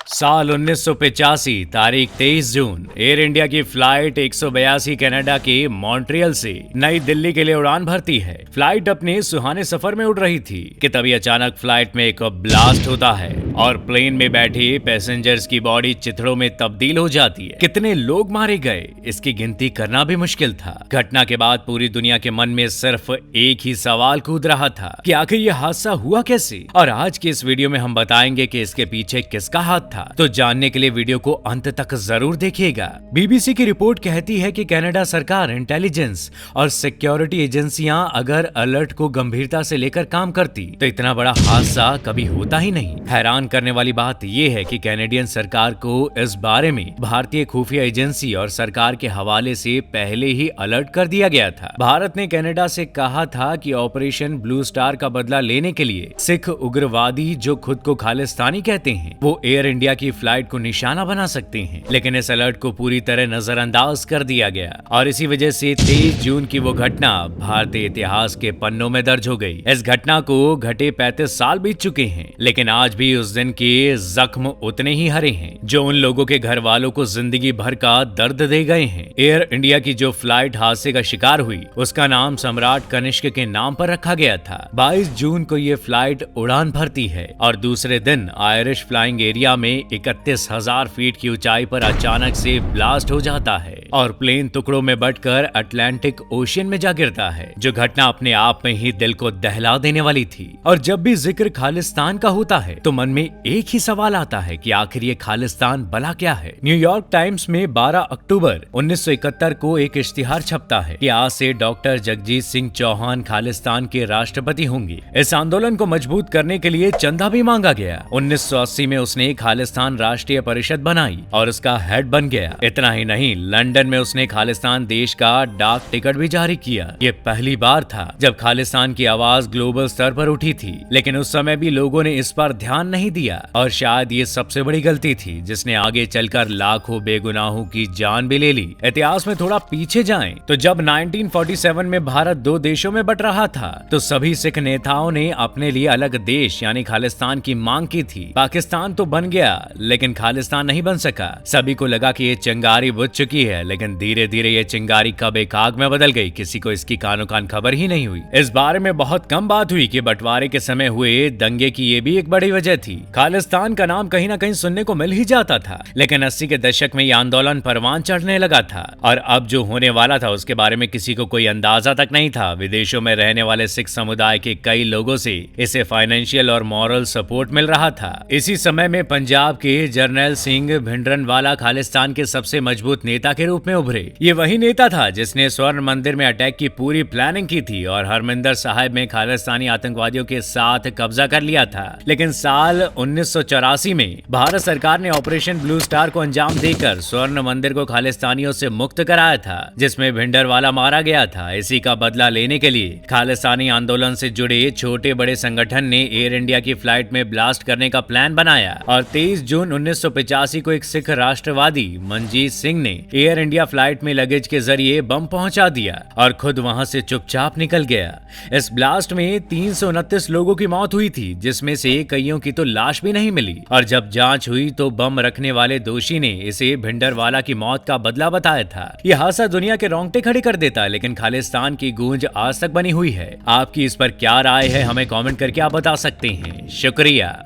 साल 1985 तारीख 23 जून air India की फ्लाइट 182 कनाडा के मॉन्ट्रियल से नई दिल्ली के लिए उड़ान भरती है। फ्लाइट अपने सुहाने सफर में उड़ रही थी कि तभी अचानक फ्लाइट में एक ब्लास्ट होता है और प्लेन में बैठे पैसेंजर्स की बॉडी चिथड़ों में तब्दील हो जाती है। कितने लोग मारे गए इसकी गिनती करना भी मुश्किल था। घटना के बाद पूरी दुनिया के मन में सिर्फ एक ही सवाल कूद रहा था कि आखिर यह हादसा हुआ कैसे। और आज की इस वीडियो में हम बताएंगे कि इसके पीछे किसका हाथ था। तो जानने के लिए वीडियो को अंत तक जरूर देखिएगा। बीबीसी की रिपोर्ट कहती है कि कनाडा सरकार, इंटेलिजेंस और सिक्योरिटी एजेंसियां अगर अलर्ट को गंभीरता से लेकर काम करती तो इतना बड़ा हादसा कभी होता ही नहीं। हैरान करने वाली बात यह है कि कैनेडियन सरकार को इस बारे में भारतीय खुफिया एजेंसी और सरकार के हवाले से पहले ही अलर्ट कर दिया गया था। भारत ने कनाडा से कहा था कि ऑपरेशन ब्लू स्टार का बदला लेने के लिए सिख उग्रवादी जो खुद को खालिस्तानी कहते हैं वो एयर इंडिया की फ्लाइट को निशाना बना सकते हैं, लेकिन इस अलर्ट को पूरी तरह नजरअंदाज कर दिया गया और इसी वजह से 23 जून की वो घटना भारतीय इतिहास के पन्नों में दर्ज हो गई। इस घटना को घटे 35 साल बीत चुके हैं, लेकिन आज भी उस दिन के जख्म उतने ही हरे हैं जो उन लोगों के घर वालों को जिंदगी भर का दर्द दे गए हैं। एयर इंडिया की जो फ्लाइट हादसे का शिकार हुई उसका नाम सम्राट कनिष्क के नाम पर रखा गया था। 22 जून को ये फ्लाइट उड़ान भरती है और दूसरे दिन आयरिश फ्लाइंग एरिया में 31,000 फीट की ऊंचाई पर अचानक से ब्लास्ट हो जाता है और प्लेन टुकड़ों में बंटकर अटलांटिक ओशियन में जा गिरता है, जो घटना अपने आप में ही दिल को दहला देने वाली थी। और जब भी जिक्र खालिस्तान का होता है तो मन में एक ही सवाल आता है कि आखिर ये खालिस्तान भला क्या है। न्यूयॉर्क टाइम्स में 12 अक्टूबर 1971 को एक इश्तिहार छपता है कि आज से डॉक्टर जगजीत सिंह चौहान खालिस्तान के राष्ट्रपति होंगे। इस आंदोलन को मजबूत करने के लिए चंदा भी मांगा गया। 1980 में उसने खालिस्तान राष्ट्रीय परिषद बनाई और उसका हेड बन गया। इतना ही नहीं, लंदन में उसने खालिस्तान देश का डाक टिकट भी जारी किया। ये पहली बार था जब खालिस्तान की आवाज ग्लोबल स्तर पर उठी थी, लेकिन उस समय भी लोगों ने इस पर ध्यान नहीं दिया और शायद ये सबसे बड़ी गलती थी जिसने आगे चलकर लाखों बेगुनाहों की जान भी ले ली। इतिहास में थोड़ा पीछे जाएं तो जब 1947 में भारत 2 देशों में बंट रहा था तो सभी सिख नेताओं ने अपने लिए अलग देश यानी खालिस्तान की मांग की थी। पाकिस्तान तो बन गया लेकिन खालिस्तान नहीं बन सका। सभी को लगा कि ये चिंगारी बुझ चुकी है, लेकिन धीरे धीरे ये चिंगारी कब एक आग में बदल गई किसी को इसकी कानो कान खबर ही नहीं हुई। इस बारे में बहुत कम बात हुई कि बंटवारे के समय हुए दंगे की ये भी एक बड़ी वजह थी। खालिस्तान का नाम कहीं ना कहीं सुनने को मिल ही जाता था, लेकिन 80 के दशक में ये आंदोलन परवान चढ़ने लगा था और अब जो होने वाला था उसके बारे में किसी को कोई अंदाजा तक नहीं था। विदेशों में रहने वाले सिख समुदाय के कई लोगों से इसे फाइनेंशियल और मॉरल सपोर्ट मिल रहा था। इसी समय में पंजाब के जर्नैल सिंह भिंडरनवाला खालिस्तान के सबसे मजबूत नेता के रूप में उभरे। ये वही नेता था जिसने स्वर्ण मंदिर में अटैक की पूरी प्लानिंग की थी और हरमिंदर साहिब में खालिस्तानी आतंकवादियों के साथ कब्जा कर लिया था। लेकिन साल 1984 में भारत सरकार ने ऑपरेशन ब्लू स्टार को अंजाम देकर स्वर्ण मंदिर को खालिस्तानियों से मुक्त कराया था, जिसमें भिंडरवाला मारा गया था। इसी का बदला लेने के लिए खालिस्तानी आंदोलन से जुड़े छोटे बड़े संगठन ने एयर इंडिया की फ्लाइट में ब्लास्ट करने का प्लान बनाया और 23 जून 1985 को एक सिख राष्ट्रवादी मनजीत सिंह ने एयर इंडिया फ्लाइट में लगेज के जरिए बम पहुंचा दिया और खुद वहां से चुपचाप निकल गया। इस ब्लास्ट में 329 लोगों की मौत हुई थी, जिसमें से कईयों की तो लाश भी नहीं मिली और जब जांच हुई तो बम रखने वाले दोषी ने इसे भिंडरवाला की मौत का बदला बताया था। यह हादसा दुनिया के रोंगटे खड़े कर देता है, लेकिन खालिस्तान की गूंज आज तक बनी हुई है। आपकी इस पर क्या राय है हमें कमेंट करके आप बता सकते हैं। शुक्रिया।